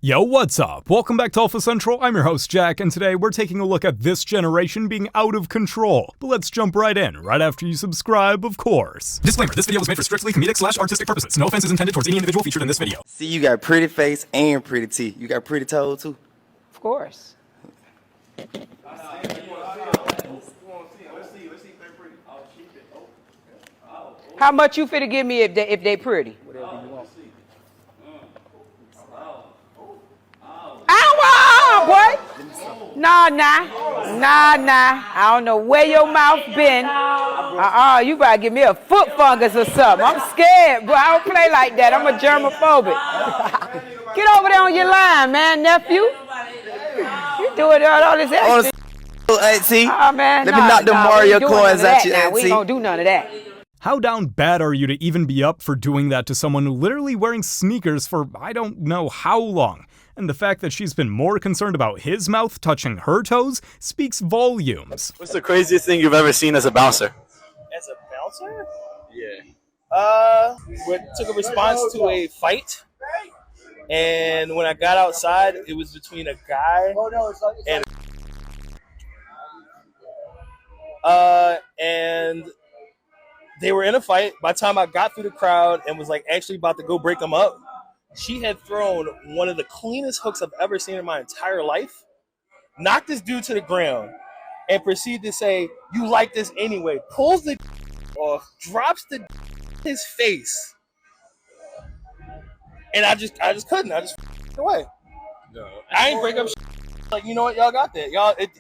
Yo, what's up? Welcome back to Alpha Central. I'm your host, Jack, and today we're taking a look at this generation being out of control. But let's jump right in, right after you subscribe, of course. Disclaimer, this video was made for strictly comedic/artistic purposes. No offense is intended towards any individual featured in this video. See, you got pretty face and pretty teeth. You got pretty toe, too? Of course. How much you finna give me if they pretty? Boy. Nah. I don't know where your mouth been. You better give me a foot fungus or something. I'm scared, bro. I don't play like that. I'm a germophobic. Get over there on your line, man, nephew. You doing all this extra. Hey, see? Oh, man, Let me knock the Mario coins at you, we ain't gonna do none of that. How down bad are you to even be up for doing that to someone literally wearing sneakers for I don't know how long? And the fact that she's been more concerned about his mouth touching her toes speaks volumes. What's the craziest thing you've ever seen as a bouncer? As a bouncer? Yeah. We took a response to a fight, and when I got outside, it was between a guy and they were in a fight. By the time I got through the crowd and was like actually about to go break them up, she had thrown one of the cleanest hooks I've ever seen in my entire life, knocked this dude to the ground, and proceeded to say, "You like this anyway," pulls the off, drops the his face. And I just couldn't. I just away. No. I ain't break up like, you know what, y'all got that. Y'all, it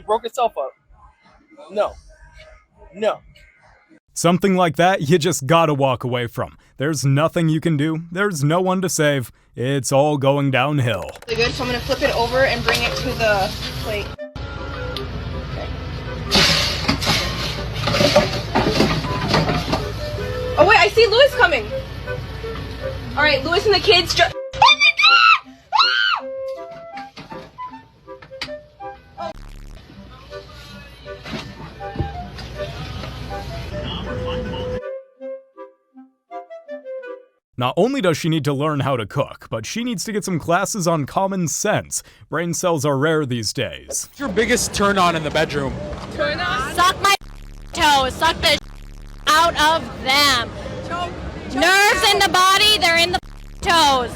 broke itself up. No. Something like that you just gotta walk away from. There's nothing you can do. There's no one to save. It's all going downhill. Really good, so I'm gonna flip it over and bring it to the plate. Okay. Oh wait, I see Louis coming. All right, Louis and the kids. Not only does she need to learn how to cook, but she needs to get some classes on common sense. Brain cells are rare these days. What's your biggest turn on in the bedroom? Turn on. Suck my toes. Suck the out of them. Nerves in the body, they're in the toes.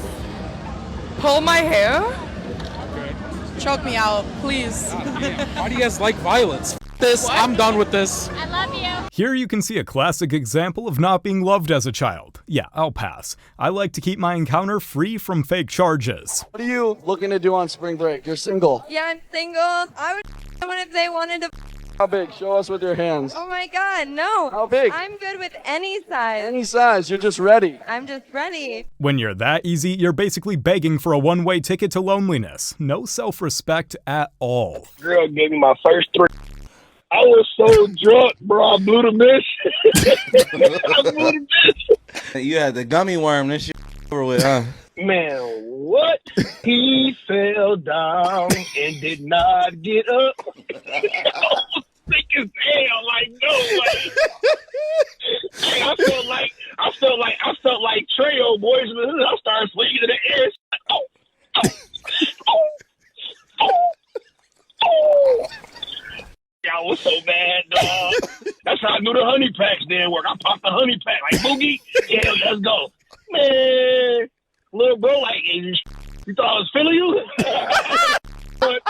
Pull my hair. Okay. Choke me out, please. Why do you guys like violence? This, what? I'm done with this. I love you. Here you can see a classic example of not being loved as a child. Yeah, I'll pass. I like to keep my encounter free from fake charges. What are you looking to do on spring break? You're single. Yeah, I'm single. I would someone if they wanted to. How big? Show us with your hands. Oh my God, no. How big? I'm good with any size. Any size. You're just ready. I'm just ready. When you're that easy, you're basically begging for a one-way ticket to loneliness. No self-respect at all. Girl gave me my first 3. I was so drunk, bro. I blew the mission. You had the gummy worm. This shit over with, huh? Man, what? He fell down and did not get up. I was sick as hell. Like, no way. I felt like Treo boys. I started swinging in the air. I was so mad, dog. That's how I knew the honey packs didn't work. I popped the honey pack like Boogie. Yeah, let's go, man. Little bro, like, you thought I was feeling you? But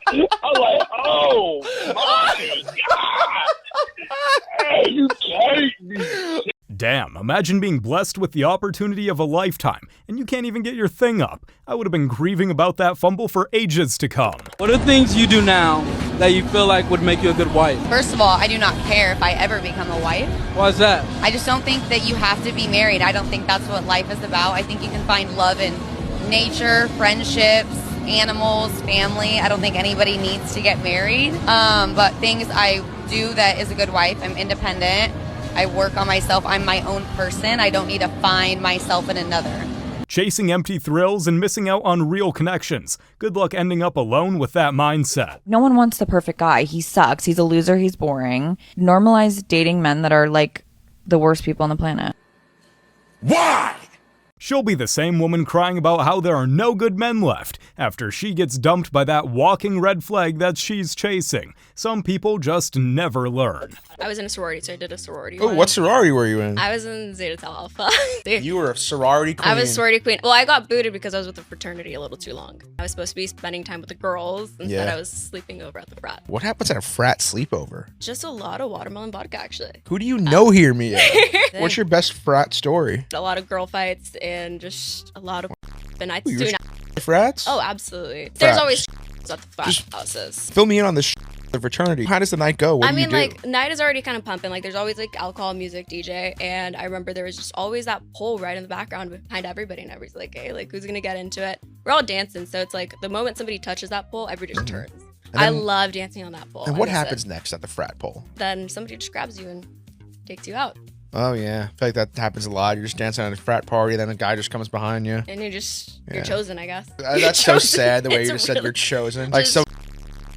I'm like, oh my God, hey, you can't be. Damn, imagine being blessed with the opportunity of a lifetime, and you can't even get your thing up. I would have been grieving about that fumble for ages to come. What are things you do now that you feel like would make you a good wife? First of all, I do not care if I ever become a wife. Why is that? I just don't think that you have to be married. I don't think that's what life is about. I think you can find love in nature, friendships, animals, family. I don't think anybody needs to get married. But things I do that is a good wife, I'm independent. I work on myself. I'm my own person. I don't need to find myself in another. Chasing empty thrills and missing out on real connections. Good luck ending up alone with that mindset. No one wants the perfect guy. He sucks. He's a loser. He's boring. Normalize dating men that are like the worst people on the planet. Why? She'll be the same woman crying about how there are no good men left after she gets dumped by that walking red flag that she's chasing. Some people just never learn. I was in a sorority, so I did a sorority. Oh, what sorority were you in? I was in Zeta Tau Alpha. You were a sorority queen. I was a sorority queen. Well, I got booted because I was with the fraternity a little too long. I was supposed to be spending time with the girls. Instead, I was sleeping over at the frat. What happens at a frat sleepover? Just a lot of watermelon vodka, actually. Who do you know here, Mia? What's your best frat story? A lot of girl fights and just a lot of nights You're doing frats? Oh, absolutely. Frats. There's always at the frat houses. Fill me in on this the fraternity. How does the night go? What do you do? Like, night is already kind of pumping. Like, there's always, like, alcohol, music, DJ. And I remember there was just always that pole right in the background behind everybody. And everybody's like, hey, like, who's going to get into it? We're all dancing. So it's like the moment somebody touches that pole, everybody just turns. I love dancing on that pole. And what happens next at the frat pole? Then somebody just grabs you and takes you out. Oh, yeah. I feel like that happens a lot. You're just dancing at a frat party, then a guy just comes behind you. And you're chosen, I guess. That's so sad, the way you just said you're chosen. Like, some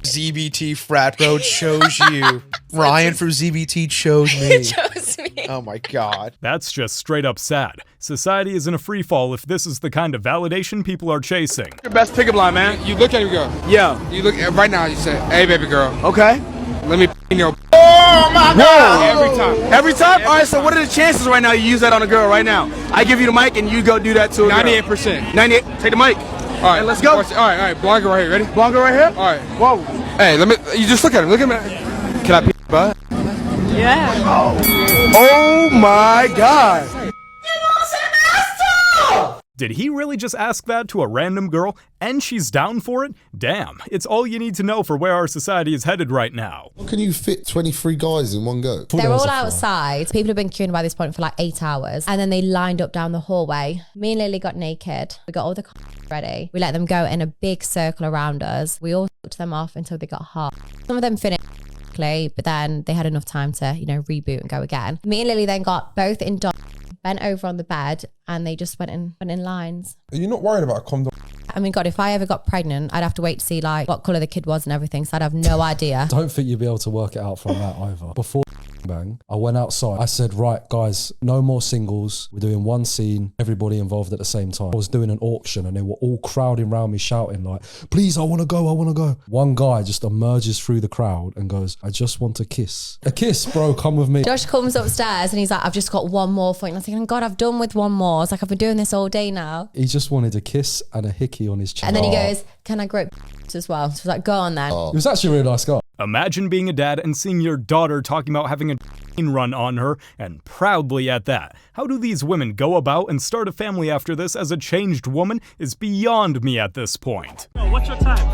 ZBT frat bro chose you. Ryan from ZBT chose me. Chose me. Oh, my God. That's just straight up sad. Society is in a free fall if this is the kind of validation people are chasing. Your best pickup line, man. You look at me, girl. Yeah. You look right now. You say, "Hey, baby girl." Okay. Let me in your. Oh my God! Every time. Every time? All right. So what are the chances right now you use that on a girl right now? I give you the mic and you go do that to a girl. 98%. 98. Take the mic. All right. And let's go. All right. Blanca right here. Ready? Blanca right here. All right. Whoa. Hey, let me. You just look at him. Look at me. Can I pee your butt? Yeah. Oh my God. Did he really just ask that to a random girl, and she's down for it? Damn, it's all you need to know for where our society is headed right now. How can you fit 23 guys in one go? They're all outside. People have been queuing by this point for like 8 hours. And then they lined up down the hallway. Me and Lily got naked. We got all the ready. We let them go in a big circle around us. We all took them off until they got hot. Some of them finished, but then they had enough time to, reboot and go again. Me and Lily then got both in bent over on the bed, and they just went in lines. Are you not worried about a condom? I mean, God, if I ever got pregnant, I'd have to wait to see like what colour the kid was and everything, so I'd have no idea. Don't think you'd be able to work it out from that either. Before bang, I went outside. I said, right, guys, no more singles. We're doing one scene, everybody involved at the same time. I was doing an auction and they were all crowding around me shouting like, please, I want to go, I want to go. One guy just emerges through the crowd and goes, I just want a kiss. A kiss, bro, come with me. Josh comes upstairs and he's like, I've just got one more for you. And I was thinking, God, I've done with one more. It's like, I've been doing this all day now. He just wanted a kiss and a hickey on his chin. And then he goes, can I grope as well? So I was like, go on then. He was actually a really nice guy. Imagine being a dad and seeing your daughter talking about having a run on her, and proudly at that. How do these women go about and start a family after this as a changed woman is beyond me at this point. What's your time?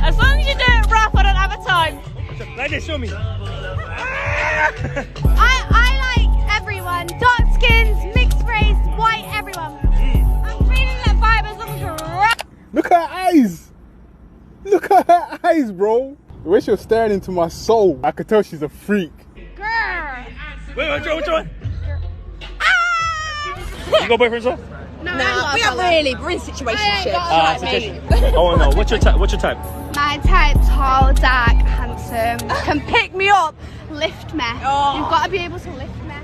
As long as you do it rough, I don't have a time. Like this, show me. I like everyone. Dark skins, mixed race, white, everyone. I'm feeling that vibe as long as you're rough. Look at her eyes. Look at her eyes, bro. The way she was staring into my soul, I could tell she's a freak. Girl. Wait, which one? You got boyfriend, sir? No, we are really. We're in situationships. Oh no, what's your type? What's your type? My type, tall, dark, handsome. Can pick me up, lift me. Oh. You've got to be able to lift me.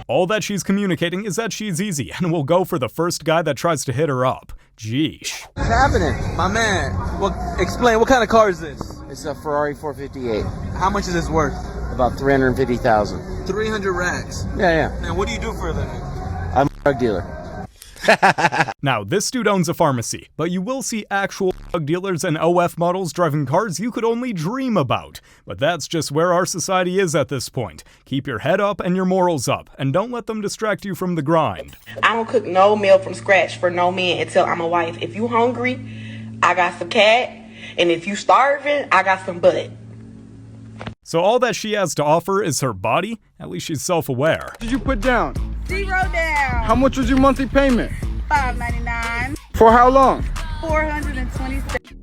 All that she's communicating is that she's easy and will go for the first guy that tries to hit her up. Jeesh. What's happening? My man, well, explain, what kind of car is this? It's a Ferrari 458. How much is this worth? About 350,000. 300 racks. Yeah. And what do you do for a living? I'm a drug dealer. Now, this dude owns a pharmacy, but you will see actual drug dealers and OF models driving cars you could only dream about. But that's just where our society is at this point. Keep your head up and your morals up, and don't let them distract you from the grind. I don't cook no meal from scratch for no man until I'm a wife. If you hungry, I got some cat, and if you starving, I got some butt. So all that she has to offer is her body? At least she's self-aware. What did you put down? 0 down. How much was your monthly payment? $5.99. For how long? 426.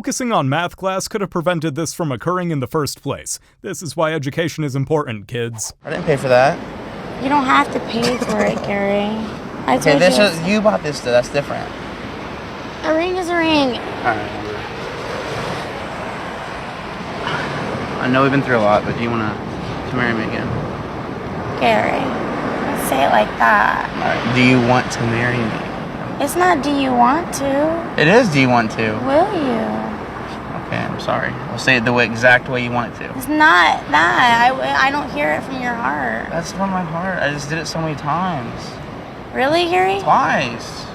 Focusing on math class could have prevented this from occurring in the first place. This is why education is important, kids. I didn't pay for that. You don't have to pay for it, Gary. I Okay, told this you. is, you bought this stuff. That's different. A ring is a ring. Alright. I know we've been through a lot, but do you want to marry me again? Gary, don't say it like that. Alright. Do you want to marry me? It's not do you want to. It is do you want to? Will you? Okay, I'm sorry. I'll say it the exact way you want it to. It's not that. I don't hear it from your heart. That's from my heart. I just did it so many times. Really, Gary? Twice.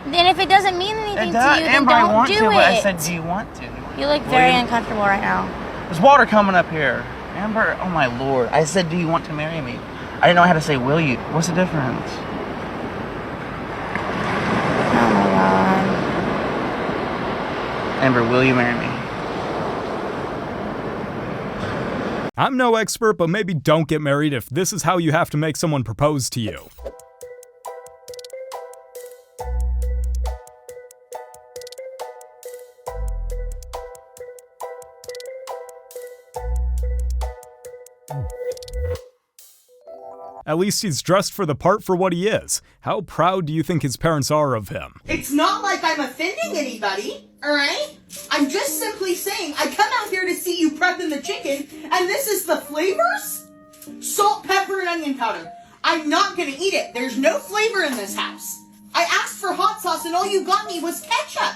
Then if it doesn't mean anything to you, then Amber, I don't want do to, it. but I said, do you want to? You look very uncomfortable right now. There's water coming up here. Amber, oh my lord. I said, do you want to marry me? I didn't know how to say, will you? What's the difference? Oh my god. Amber, will you marry me? I'm no expert, but maybe don't get married if this is how you have to make someone propose to you. At least he's dressed for the part for what he is. How proud do you think his parents are of him? It's not like I'm offending anybody, alright? I'm just simply saying I come out here to see you prepping the chicken, and this is the flavors? Salt, pepper, and onion powder. I'm not gonna eat it. There's no flavor in this house. I asked for hot sauce, and all you got me was ketchup.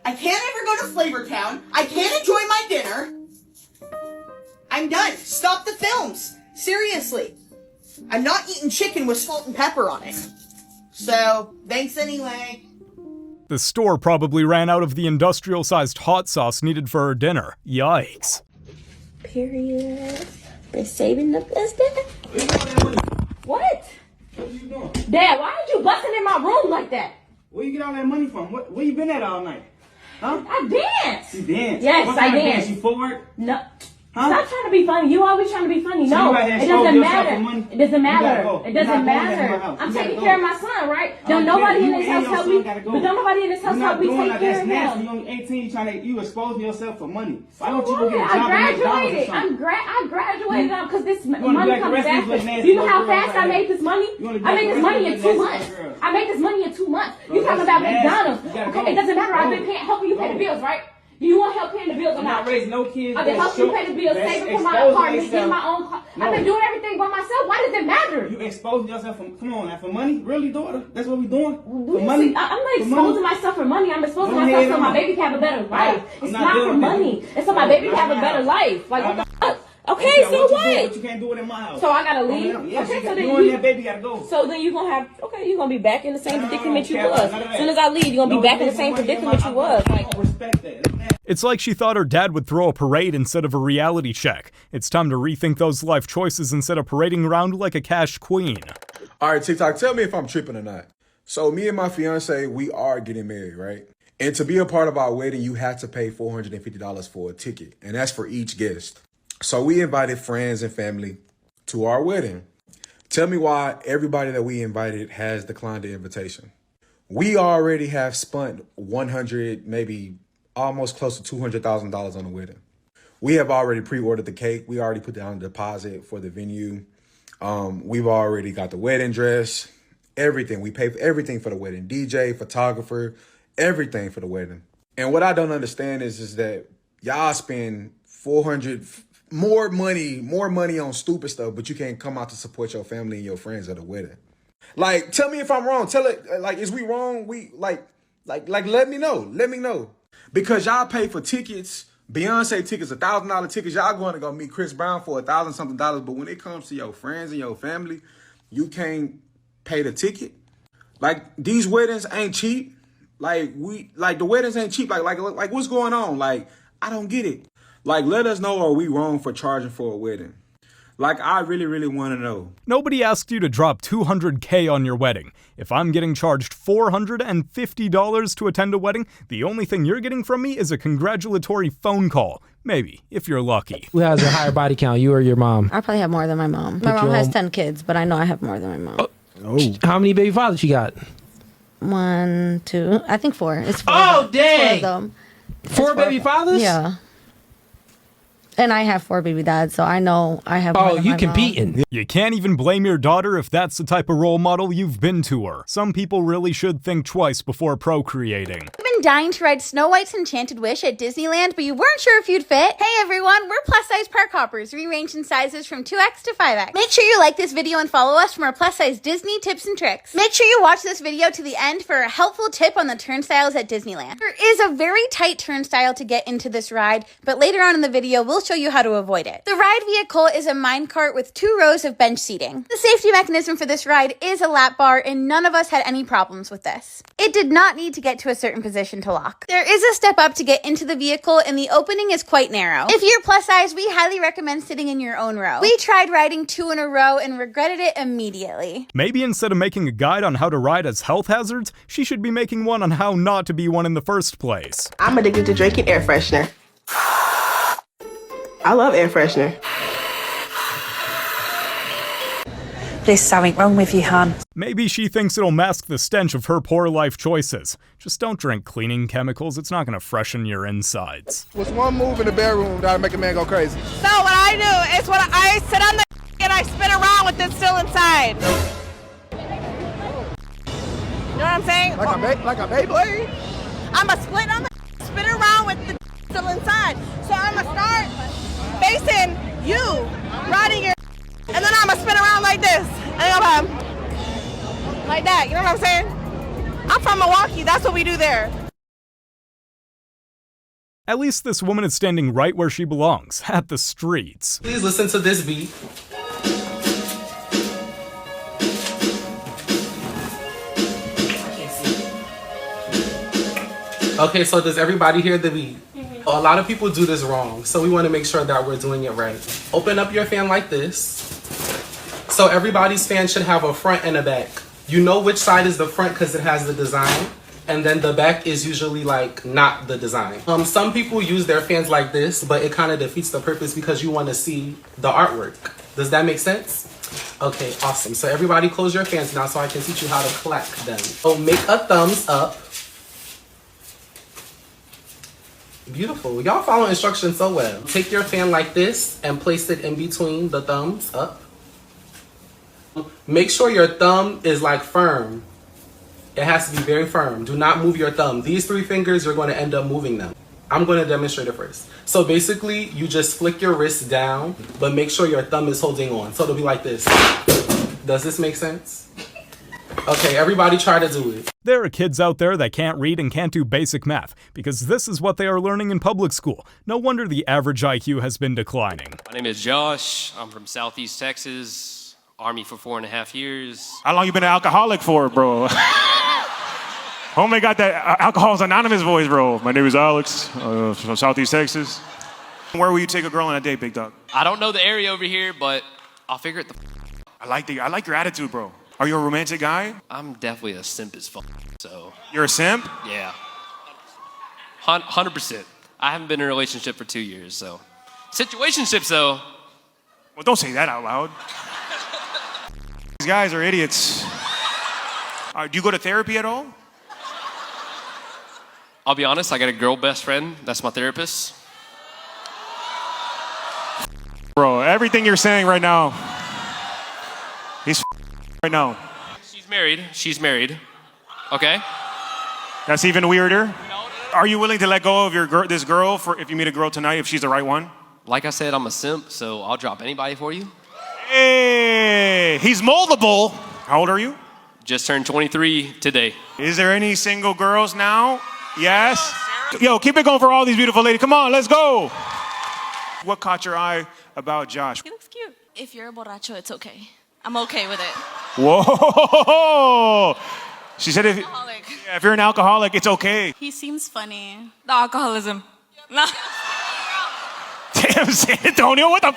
I can't ever go to Flavor Town. I can't enjoy my dinner. I'm done. Stop the films. Seriously. I'm not eating chicken with salt and pepper on it. So, thanks anyway. The store probably ran out of the industrial-sized hot sauce needed for her dinner. Yikes. Period. They're saving the business. What? Dad, why are you busting in my room like that? Where you get all that money from? Where you been at all night? Huh? I danced. You danced? Yes, what I kind of danced. Dance? You forward? No. Huh? Stop trying to be funny. You always trying to be funny. So No, you out here it exposing doesn't yourself matter. for money? It doesn't You gotta matter. go. It You're doesn't not going to my matter. house. I'm You gotta taking go. care of my son, right? Don't nobody in this house help me. But don't nobody in this house help me take care of That's nasty. him. You only 18, you exposing yourself for money. Why So don't you go what? get a I job at McDonald's or graduated. something? I graduated because this wanna money be like the comes rest of these fast. little nasty You know how little girls fast out I there? made this money? You wanna be I like made the this rest money of in these 2 little months. nasty girls? I made this money in 2 months. Bro, You talking that's about nasty. McDonald's? You gotta Okay, go. it doesn't matter. I've Go. been helping you pay the bills, right? Do you want help paying the bills or I'm not? not raising no kids. I've been that's helping you pay the bills, that's saving for my exposing apartment, getting yourself. my own car. No. I've been doing everything by myself. Why does it matter? You exposing yourself for, come on now, for money? Really, daughter? That's what we doing? Do For you money? see? I'm not For exposing money? myself for money. I'm exposing Go myself ahead so on. my baby can have a better life. I'm It's not not for dealing with money. you. It's so my baby can Not have a my better house. life. Like, what Not the fuck? Okay, Yeah, so what? what? You do, but you can't do it in my house. So I gotta Oh, leave? yeah. Yes, Okay, you so got, then you and you... that baby gotta go. So then you gonna have... Okay, you gonna be back in the same predicament you care was. about none of As that. soon as I leave, you gonna be No, back in the you same want money in predicament my you was. house. Like, I don't respect that. It's like she thought her dad would throw a parade instead of a reality check. It's time to rethink those life choices instead of parading around like a cash queen. All right, TikTok, tell me if I'm tripping or not. So me and my fiance, we are getting married, right? And to be a part of our wedding, you have to pay $450 for a ticket. And that's for each guest. So we invited friends and family to our wedding. Tell me why everybody that we invited has declined the invitation. We already have spent $100, maybe almost close to $200,000 on the wedding. We have already pre-ordered the cake. We already put down a deposit for the venue. We've already got the wedding dress, everything. We pay for everything for the wedding. DJ, photographer, everything for the wedding. And what I don't understand is that y'all spend more money on stupid stuff, but you can't come out to support your family and your friends at a wedding. Like, tell me if I'm wrong. Tell it, like, is we wrong? We like, let me know. Let me know. Because y'all pay for tickets, Beyonce tickets, $1,000 tickets. Y'all going to go meet Chris Brown for $1,000-something. But when it comes to your friends and your family, you can't pay the ticket. Like, these weddings ain't cheap. The weddings ain't cheap. Like what's going on? Like, I don't get it. Like, let us know, are we wrong for charging for a wedding? Like, I really, really want to know. Nobody asked you to drop $200K on your wedding. If I'm getting charged $450 to attend a wedding, the only thing you're getting from me is a congratulatory phone call. Maybe, if you're lucky. Who has a higher body count, you or your mom? I probably have more than my mom. My mom has 10 kids, but I know I have more than my mom. Oh. How many baby fathers you got? 1, 2, I think 4. It's 4. Oh, dang. It's 4 of them. 4 baby fathers? Yeah. And I have 4 baby dads, so I know I have more than my mom. You can't even blame your daughter if that's the type of role model you've been to her. Some people really should think twice before procreating. You've been dying to ride Snow White's Enchanted Wish at Disneyland, but you weren't sure if you'd fit? Hey everyone, we're plus-size park hoppers, rearranged in sizes from 2X to 5X. Make sure you like this video and follow us from our plus-size Disney tips and tricks. Make sure you watch this video to the end for a helpful tip on the turnstiles at Disneyland. There is a very tight turnstile to get into this ride, but later on in the video, we'll show you how to avoid it. The ride vehicle is a minecart with 2 rows of bench seating. The safety mechanism for this ride is a lap bar, and none of us had any problems with this. It did not need to get to a certain position to lock. There is a step up to get into the vehicle, and the opening is quite narrow. If you're plus size, we highly recommend sitting in your own row. We tried riding 2 in a row and regretted it immediately. Maybe instead of making a guide on how to ride as health hazards, she should be making one on how not to be one in the first place. I'm addicted to drinking air freshener. I love air freshener. There's something wrong with you, hon. Maybe she thinks it'll mask the stench of her poor life choices. Just don't drink cleaning chemicals, it's not gonna freshen your insides. What's one move in the bedroom that'll make a man go crazy? So what I do is I sit on the and I spin around with it still inside. You know what I'm saying? Like a Beyblade? I'm a split on the spin around with the still inside. So I'm gonna start facing you, riding your and then I'm gonna spin around like this. And I'm like that, you know what I'm saying? I'm from Milwaukee, that's what we do there. At least this woman is standing right where she belongs, at the streets. Please listen to this beat. Okay, so does everybody hear the beat? A lot of people do this wrong, so we want to make sure that we're doing it right. Open up your fan like this. So everybody's fan should have a front and a back. You know which side is the front because it has the design, and then the back is usually like not the design. Some people use their fans like this, but it kind of defeats the purpose because you want to see the artwork. Does that make sense? Okay, awesome. So everybody close your fans now so I can teach you how to collect them. So make a thumbs up. Beautiful. Y'all follow instructions so well. Take your fan like this and place it in between the thumbs up. Make sure your thumb is like firm. It has to be very firm. Do not move your thumb. These 3 fingers, you're going to end up moving them. I'm going to demonstrate it first. So basically, you just flick your wrist down, but make sure your thumb is holding on. So it'll be like this. Does this make sense? Okay, everybody try to do it. There are kids out there that can't read and can't do basic math, because this is what they are learning in public school. No wonder the average IQ has been declining. My name is Josh. I'm from Southeast Texas. Army for 4.5 years. How long you been an alcoholic for, bro? Homie got that Alcohol's Anonymous voice, bro. My name is Alex, from Southeast Texas. Where will you take a girl on a date, big dog? I don't know the area over here, but I'll figure it I like your attitude, bro. Are you a romantic guy? I'm definitely a simp as fuck, so. You're a simp? Yeah. 100%. I haven't been in a relationship for 2 years, so. Situationships, though. Well, don't say that out loud. These guys are idiots. Do you go to therapy at all? I'll be honest, I got a girl best friend. That's my therapist. Bro, everything you're saying right now, he's right now. She's married. Okay? That's even weirder. Are you willing to let go of this girl if you meet a girl tonight, if she's the right one? Like I said, I'm a simp, so I'll drop anybody for you. Hey, he's moldable. How old are you? Just turned 23 today. Is there any single girls now? Yes? Yo, keep it going for all these beautiful ladies. Come on, let's go. What caught your eye about Josh? He looks cute. If you're a borracho, it's okay. I'm okay with it. Whoa! She said if you're an alcoholic, it's okay. He seems funny. The alcoholism. No. Damn, San Antonio, what the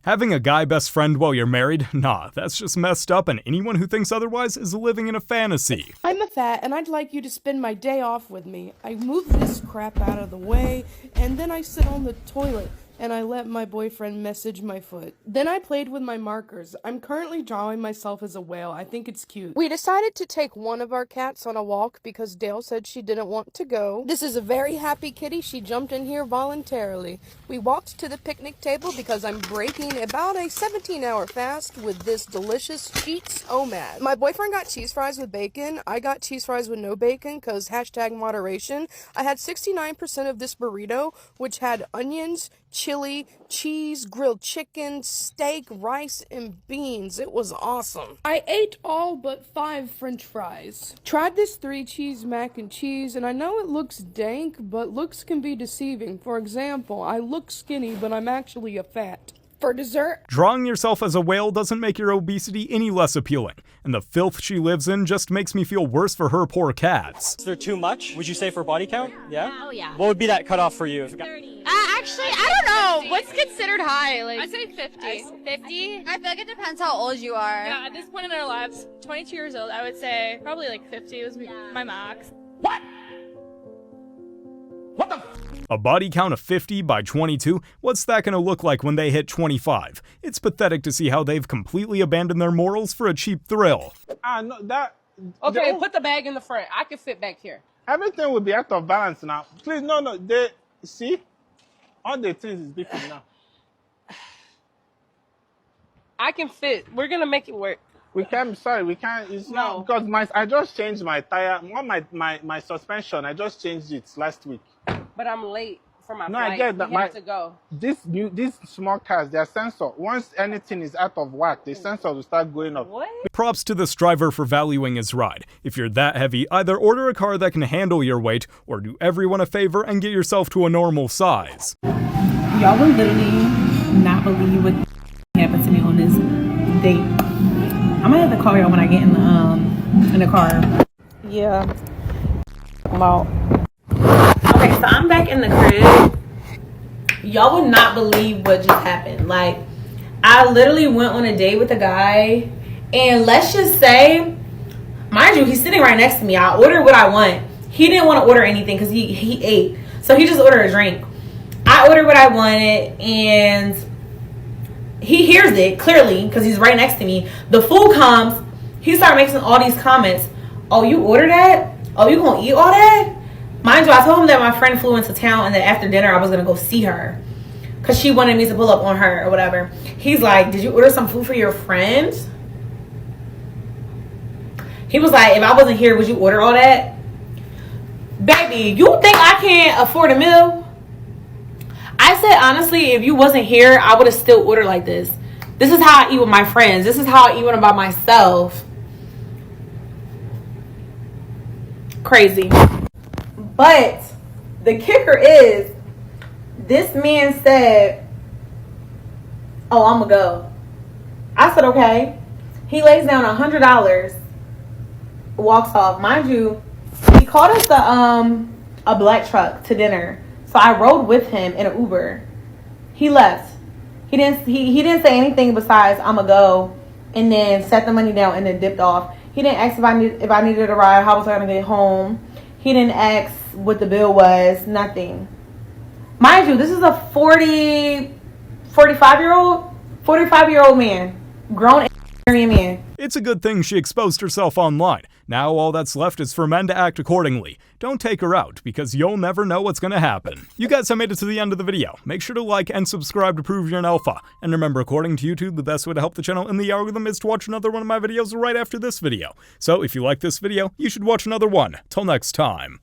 Having a guy best friend while you're married? Nah, that's just messed up, and anyone who thinks otherwise is living in a fantasy. I'm a fat, and I'd like you to spend my day off with me. I move this crap out of the way, and then I sit on the toilet and I let my boyfriend message my foot. Then I played with my markers. I'm currently drawing myself as a whale. I think it's cute. We decided to take one of our cats on a walk because Dale said she didn't want to go. This is a very happy kitty. She jumped in here voluntarily. We walked to the picnic table because I'm breaking about a 17-hour fast with this delicious Cheats OMAD. My boyfriend got cheese fries with bacon. I got cheese fries with no bacon because #moderation. I had 69% of this burrito, which had onions, chili, cheese, grilled chicken, steak, rice, and beans. It was awesome. I ate all but 5 french fries. Tried this 3-cheese mac and cheese, and I know it looks dank, but looks can be deceiving. For example, I look skinny, but I'm actually a fat. For dessert, drawing yourself as a whale doesn't make your obesity any less appealing, and the filth she lives in just makes me feel worse for her poor cats. Is there too much, would you say, for body count? Yeah? Oh, yeah. What would be that cutoff for you? 30. Actually, I don't know. What's considered high? Like, I'd say 50. 50? I feel like it depends how old you are. Yeah, at this point in our lives, 22 years old, I would say probably like 50 was my max. A body count of 50 by 22? What's that gonna look like when they hit 25? It's pathetic to see how they've completely abandoned their morals for a cheap thrill. No, that... Okay, put the bag in the front. I can fit back here. Everything will be out of balance now. Please, no, see? All the things is different now. I can fit. We're gonna make it work. We can't, sorry, we can't, it's not, because I just changed my tire, my suspension, I just changed it last week. But I'm late for my No, flight. I get that. We have to go. These small cars, their sensor, once anything is out of whack, the sensor will start going up. What? Props to this driver for valuing his ride. If you're that heavy, either order a car that can handle your weight, or do everyone a favor and get yourself to a normal size. Y'all will literally not believe what happened to me on this date. I'm gonna have to call y'all when I get in the car. Yeah. Wow. Okay, so I'm back in the crib. Y'all would not believe what just happened. Like, I literally went on a date with a guy, and let's just say, mind you, he's sitting right next to me. I ordered what I want. He didn't want to order anything because he ate, so he just ordered a drink. I ordered what I wanted, and he hears it clearly because he's right next to me. The food comes. He started making all these comments. Oh, you ordered that? Oh, you gonna eat all that? Mind you, I told him that my friend flew into town and that after dinner I was gonna go see her because she wanted me to pull up on her or whatever. He's like, did you order some food for your friend? He was like, if I wasn't here, would you order all that? Baby, you think I can't afford a meal? I said, honestly, if you wasn't here, I would have still ordered like this. This is how I eat with my friends. This is how I eat when I'm by myself. Crazy. But the kicker is, this man said, oh, I'm gonna go. I said, okay. He lays down $100, walks off. Mind you, he called us a black truck to dinner. So I rode with him in an Uber. He left. He didn't say anything besides I'm gonna go, and then set the money down and then dipped off. He didn't ask if I needed a ride, how was I gonna get home. He didn't ask what the bill was, nothing. Mind you, this is a 45-year-old man, grown man. It's a good thing she exposed herself online. Now all that's left is for men to act accordingly. Don't take her out, because you'll never know what's gonna happen. You guys have made it to the end of the video. Make sure to like and subscribe to prove you're an alpha. And remember, according to YouTube, the best way to help the channel in the algorithm is to watch another one of my videos right after this video. So if you like this video, you should watch another one. Till next time.